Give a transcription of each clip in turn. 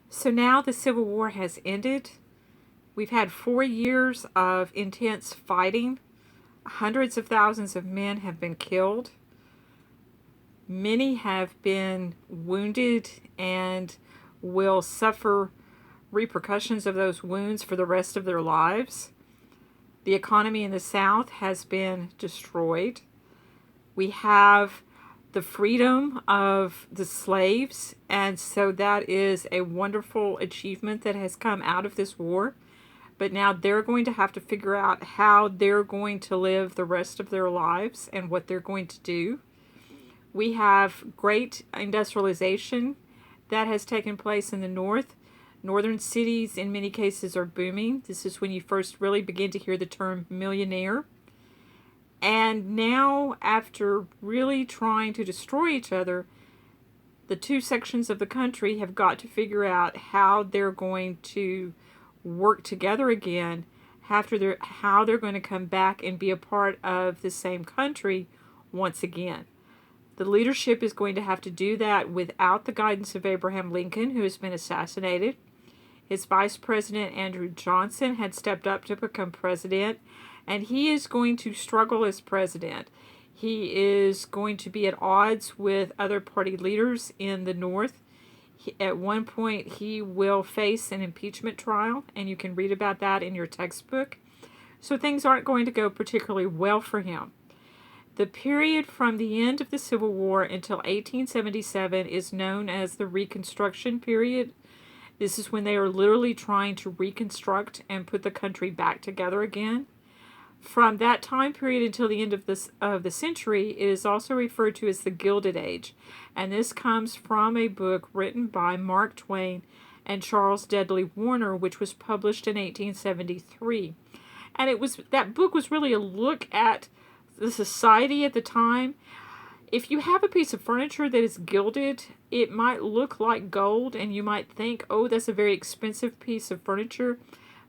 So now the Civil War has ended. We've had 4 years of intense fighting. Hundreds of thousands of men have been killed. Many have been wounded and will suffer repercussions of those wounds for the rest of their lives. The economy in the South has been destroyed. We have the freedom of the slaves, and so that is a wonderful achievement that has come out of this war. But now they're going to have to figure out how they're going to live the rest of their lives and what they're going to do. We have great industrialization that has taken place in the North. Northern cities, in many cases, are booming. This is when you first really begin to hear the term millionaire. And now, after really trying to destroy each other, the two sections of the country have got to figure out how they're going to work together again, how they're going to come back and be a part of the same country once again. The leadership is going to have to do that without the guidance of Abraham Lincoln, who has been assassinated. His vice president, Andrew Johnson, had stepped up to become president, and he is going to struggle as president. He is going to be at odds with other party leaders in the North. At one point, he will face an impeachment trial, and you can read about that in your textbook. So things aren't going to go particularly well for him. The period from the end of the Civil War until 1877 is known as the Reconstruction period. This is when they are literally trying to reconstruct and put the country back together again. From that time period until the end of the century, it is also referred to as the Gilded Age, and this comes from a book written by Mark Twain and Charles Dudley Warner, which was published in 1873. And that book was really a look at the society at the time. If you have a piece of furniture that is gilded, it might look like gold, and you might think, oh, that's a very expensive piece of furniture.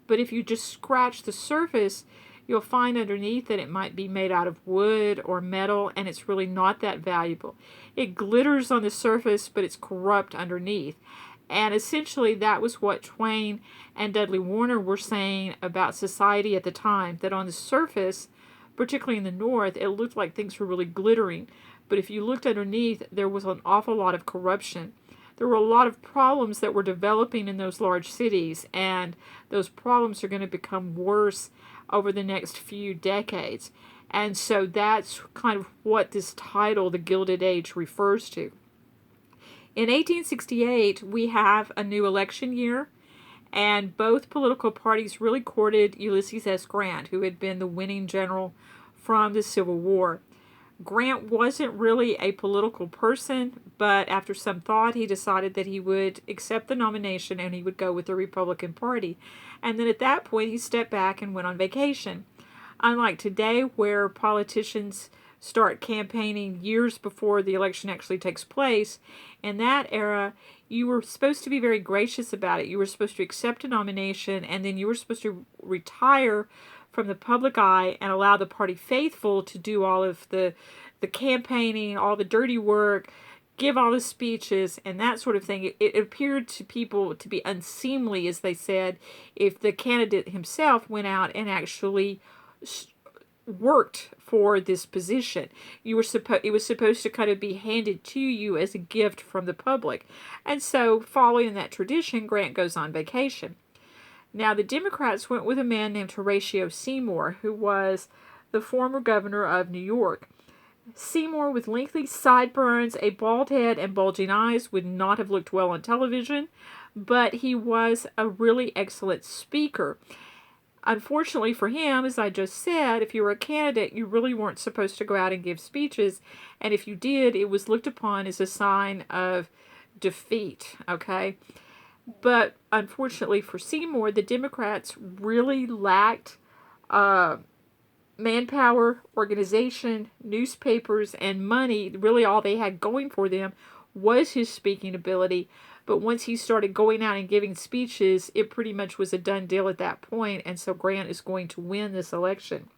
But if you just scratch the surface, you'll find underneath that it might be made out of wood or metal, and it's really not that valuable. It glitters on the surface, but it's corrupt underneath. And essentially, that was what Twain and Dudley Warner were saying about society at the time, that on the surface, particularly in the North, it looked like things were really glittering. But if you looked underneath, there was an awful lot of corruption. There were a lot of problems that were developing in those large cities, and those problems are going to become worse over the next few decades. And so that's kind of what this title, The Gilded Age, refers to. In 1868, we have a new election year, and both political parties really courted Ulysses S. Grant, who had been the winning general from the Civil War. Grant wasn't really a political person, but after some thought, he decided that he would accept the nomination and he would go with the Republican Party. And then at that point, he stepped back and went on vacation. Unlike today, where politicians start campaigning years before the election actually takes place, in that era, you were supposed to be very gracious about it. You were supposed to accept a nomination, and then you were supposed to retire from the public eye and allow the party faithful to do all of the campaigning, all the dirty work, give all the speeches, and that sort of thing. It appeared to people to be unseemly, as they said, if the candidate himself went out and actually worked for this position. It was supposed to kind of be handed to you as a gift from the public. And so, following that tradition, Grant goes on vacation. Now, the Democrats went with a man named Horatio Seymour, who was the former governor of New York. Seymour, with lengthy sideburns, a bald head, and bulging eyes, would not have looked well on television, but he was a really excellent speaker. Unfortunately for him, as I just said, if you were a candidate, you really weren't supposed to go out and give speeches, and if you did, it was looked upon as a sign of defeat, okay? But unfortunately for Seymour, the Democrats really lacked manpower, organization, newspapers, and money. Really all they had going for them was his speaking ability. But once he started going out and giving speeches, it pretty much was a done deal at that point, and so Grant is going to win this election.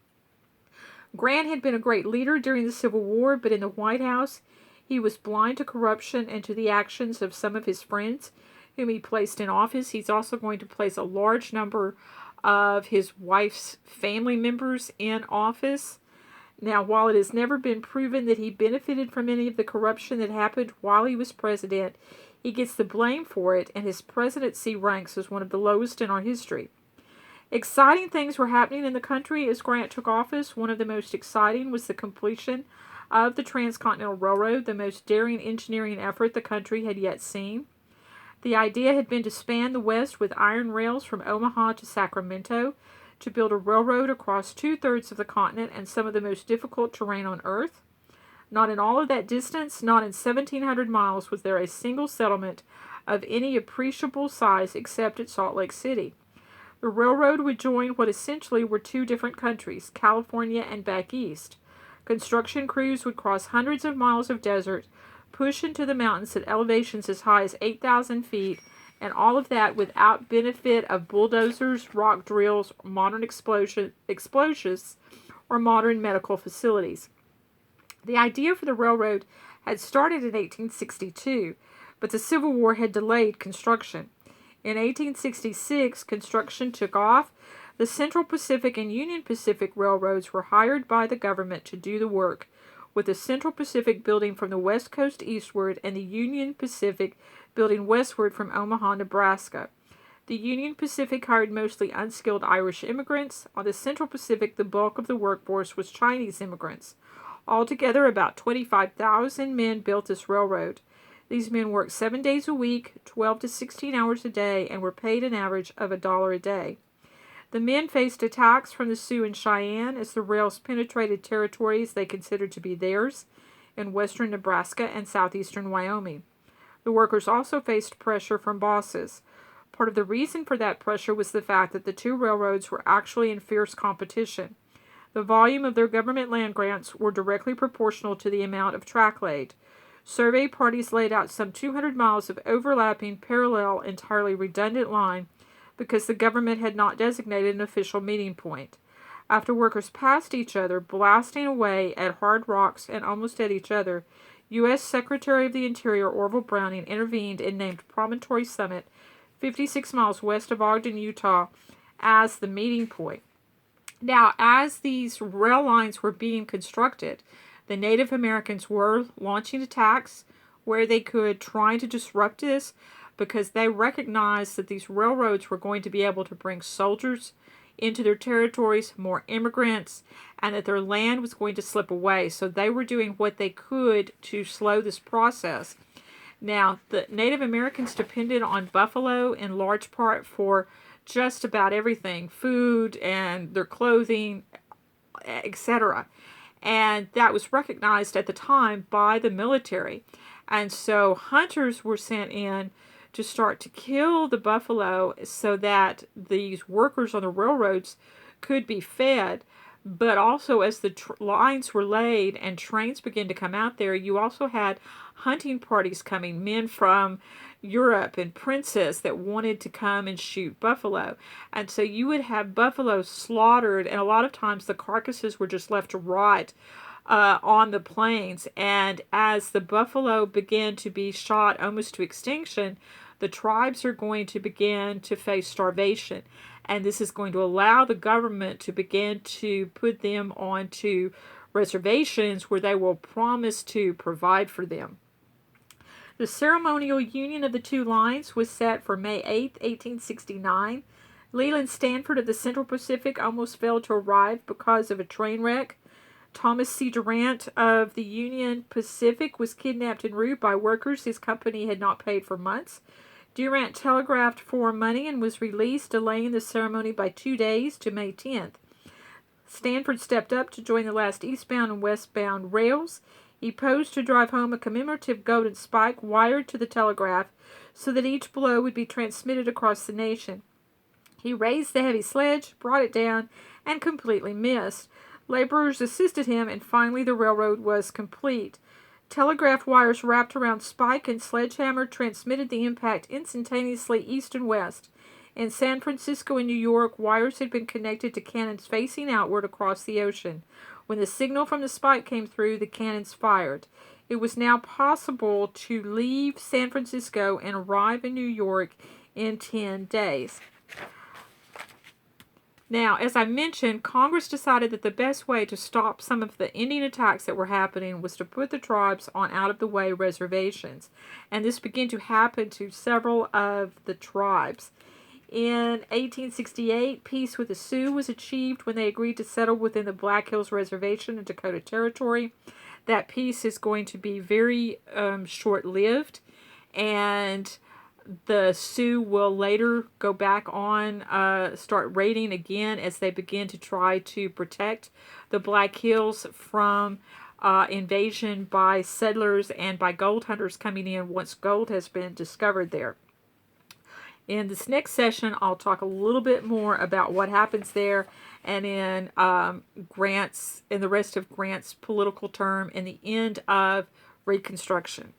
Grant had been a great leader during the Civil War, but in the White House, he was blind to corruption and to the actions of some of his friends. whom he placed in office. He's also going to place a large number of his wife's family members in office. Now, while it has never been proven that he benefited from any of the corruption that happened while he was president, he gets the blame for it, and his presidency ranks as one of the lowest in our history. Exciting things were happening in the country as Grant took office. One of the most exciting was the completion of the Transcontinental Railroad, the most daring engineering effort the country had yet seen. The idea had been to span the West with iron rails from Omaha to Sacramento, to build a railroad across 2/3 of the continent and some of the most difficult terrain on Earth. Not in all of that distance, not in 1,700 miles, was there a single settlement of any appreciable size except at Salt Lake City. The railroad would join what essentially were two different countries, California and back east. Construction crews would cross hundreds of miles of desert, push into the mountains at elevations as high as 8,000 feet, and all of that without benefit of bulldozers, rock drills, modern explosives, or modern medical facilities. The idea for the railroad had started in 1862, but the Civil War had delayed construction. In 1866, construction took off. The Central Pacific and Union Pacific railroads were hired by the government to do the work, with the Central Pacific building from the West Coast eastward and the Union Pacific building westward from Omaha, Nebraska. The Union Pacific hired mostly unskilled Irish immigrants. On the Central Pacific, the bulk of the workforce was Chinese immigrants. Altogether, about 25,000 men built this railroad. These men worked 7 days a week, 12 to 16 hours a day, and were paid an average of $1 a day. The men faced attacks from the Sioux and Cheyenne as the rails penetrated territories they considered to be theirs in western Nebraska and southeastern Wyoming. The workers also faced pressure from bosses. Part of the reason for that pressure was the fact that the two railroads were actually in fierce competition. The volume of their government land grants were directly proportional to the amount of track laid. Survey parties laid out some 200 miles of overlapping, parallel, entirely redundant line because the government had not designated an official meeting point. After workers passed each other, blasting away at hard rocks and almost at each other, U.S. Secretary of the Interior Orville Browning intervened and named Promontory Summit, 56 miles west of Ogden, Utah, as the meeting point. Now, as these rail lines were being constructed, the Native Americans were launching attacks where they could, trying to disrupt this because they recognized that these railroads were going to be able to bring soldiers into their territories, more immigrants, and that their land was going to slip away. So they were doing what they could to slow this process. Now, the Native Americans depended on buffalo in large part for just about everything, food and their clothing, etc. And that was recognized at the time by the military. And so hunters were sent in to start to kill the buffalo so that these workers on the railroads could be fed. But also, as the lines were laid and trains began to come out there, you also had hunting parties coming, men from Europe and princes that wanted to come and shoot buffalo. And so you would have buffalo slaughtered, and a lot of times the carcasses were just left to rot on the plains. And as the buffalo began to be shot almost to extinction, the tribes are going to begin to face starvation. And this is going to allow the government to begin to put them onto reservations where they will promise to provide for them. The ceremonial union of the two lines was set for May 8, 1869. Leland Stanford of the Central Pacific almost failed to arrive because of a train wreck. Thomas C. Durant of the Union Pacific was kidnapped en route by workers his company had not paid for months. Durant telegraphed for money and was released, delaying the ceremony by 2 days to May 10th. Stanford stepped up to join the last eastbound and westbound rails. He posed to drive home a commemorative golden spike wired to the telegraph so that each blow would be transmitted across the nation. He raised the heavy sledge, brought it down, and completely missed. Laborers assisted him, and finally the railroad was complete. Telegraph wires wrapped around spike and sledgehammer transmitted the impact instantaneously east and west. In San Francisco and New York, wires had been connected to cannons facing outward across the ocean. When the signal from the spike came through, the cannons fired. it was now possible to leave San Francisco and arrive in New York in 10 days. Now, as I mentioned, Congress decided that the best way to stop some of the Indian attacks that were happening was to put the tribes on out-of-the-way reservations. And this began to happen to several of the tribes. In 1868, peace with the Sioux was achieved when they agreed to settle within the Black Hills Reservation in Dakota Territory. That peace is going to be very short-lived, and the Sioux will later go back on, start raiding again as they begin to try to protect the Black Hills from invasion by settlers and by gold hunters coming in once gold has been discovered there. In this next session, I'll talk a little bit more about what happens there and in Grant's, in the rest of Grant's political term and the end of Reconstruction.